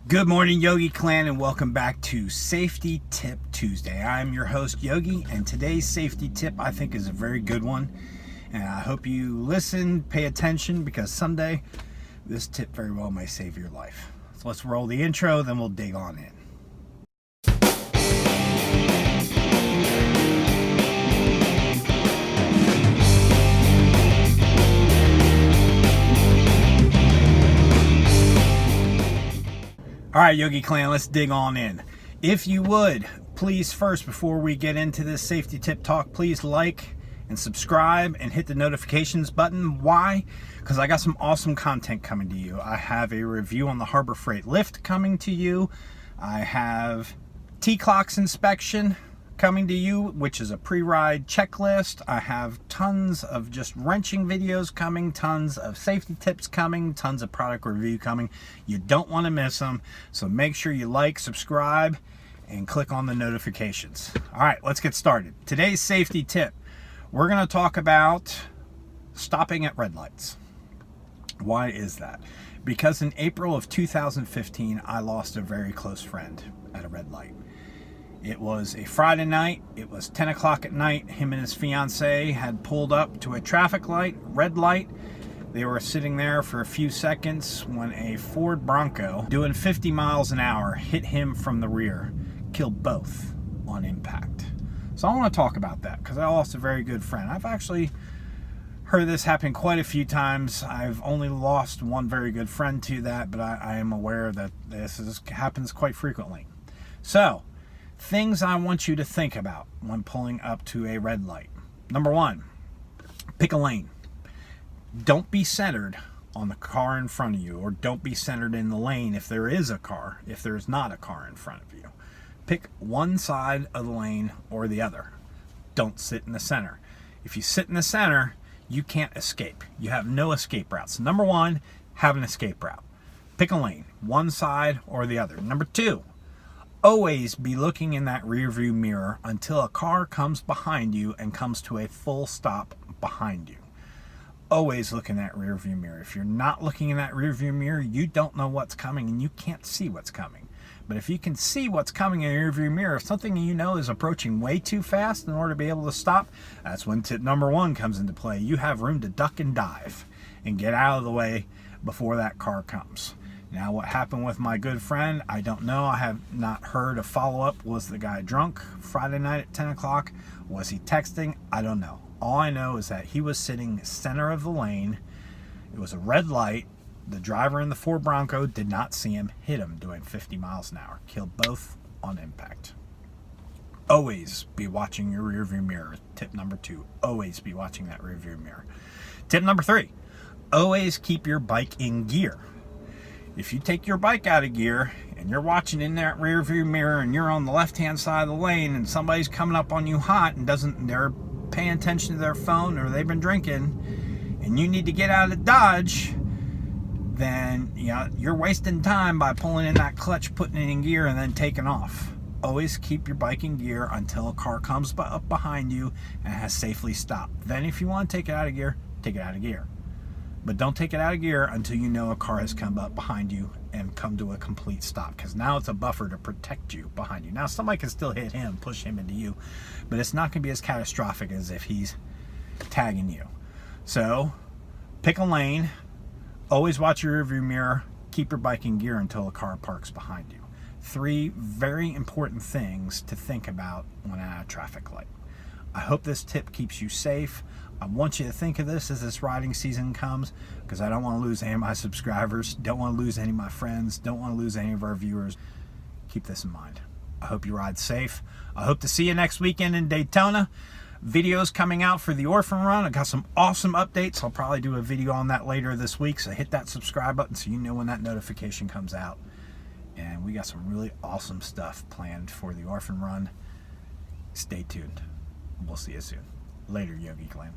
Good morning, Yogi Clan, and welcome back to Safety Tip Tuesday. I'm your host, Yogi, and today's safety tip I think is a very good one. And I hope you listen, pay attention, because someday this tip very well may save your life. So let's roll the intro, then we'll dig on in. All right, Yogi Clan, let's dig on in. If you would, please first, before we get into this safety tip talk, please like and subscribe and hit the notifications button. Why? Because I got some awesome content coming to you. I have a review on the Harbor Freight lift coming to you. I have T-Clocks inspection coming to you, which is a pre-ride checklist. I have tons of just wrenching videos coming, tons of safety tips coming, tons of product review coming. You don't want to miss them, so make sure you like, subscribe, and click on the notifications. All right, let's get started. Today's safety tip, we're going to talk about stopping at red lights. Why is that? Because in April of 2015, I lost a very close friend at a red light. It was a Friday night. It was 10 o'clock at night. Him and his fiance had pulled up to a traffic light, red light. They were sitting there for a few seconds when a Ford Bronco doing 50 miles an hour hit him from the rear, killed both on impact. So I want to talk about that because I lost a very good friend. I've actually heard this happen quite a few times. I've only lost one very good friend to that, but I am aware that this happens quite frequently. So, things I want you to think about when pulling up to a red light. Number one, pick a lane. Don't be centered on the car in front of you, or don't be centered in the lane if there is a car, if there is not a car in front of you. Pick one side of the lane or the other. Don't sit in the center. If you sit in the center, you can't escape. You have no escape routes. So number one, have an escape route. Pick a lane, one side or the other. Number two, always be looking in that rear view mirror until a car comes behind you and comes to a full stop behind you. Always look in that rear view mirror. If you're not looking in that rear view mirror, you don't know what's coming and you can't see what's coming. But if you can see what's coming in the rear view mirror, if something you know is approaching way too fast in order to be able to stop, that's when tip number one comes into play. You have room to duck and dive and get out of the way before that car comes. Now, what happened with my good friend, I don't know. I have not heard a follow-up. Was the guy drunk Friday night at 10 o'clock? Was he texting? I don't know. All I know is that he was sitting center of the lane. It was a red light. The driver in the Ford Bronco did not see him, hit him doing 50 miles an hour. Killed both on impact. Always be watching your rearview mirror. Tip number two, always be watching that rearview mirror. Tip number three, always keep your bike in gear. If you take your bike out of gear and you're watching in that rear view mirror and you're on the left-hand side of the lane and somebody's coming up on you hot and they're paying attention to their phone or they've been drinking and you need to get out of Dodge, then you're wasting time by pulling in that clutch, putting it in gear, and then taking off. Always keep your bike in gear until a car comes up behind you and has safely stopped. Then if you want to take it out of gear, take it out of gear. But don't take it out of gear until you know a car has come up behind you and come to a complete stop, because now it's a buffer to protect you behind you. Now, somebody can still hit him, push him into you, but it's not going to be as catastrophic as if he's tagging you. So, pick a lane, always watch your rearview mirror, keep your bike in gear until a car parks behind you. Three very important things to think about when at a traffic light. I hope this tip keeps you safe. I want you to think of this as this riding season comes, because I don't want to lose any of my subscribers, don't want to lose any of my friends, don't want to lose any of our viewers. Keep this in mind. I hope you ride safe. I hope to see you next weekend in Daytona. Videos coming out for the Orphan Run. I got some awesome updates. I'll probably do a video on that later this week, so hit that subscribe button so you know when that notification comes out. And we got some really awesome stuff planned for the Orphan Run. Stay tuned. We'll see you soon. Later, Yogi Clan.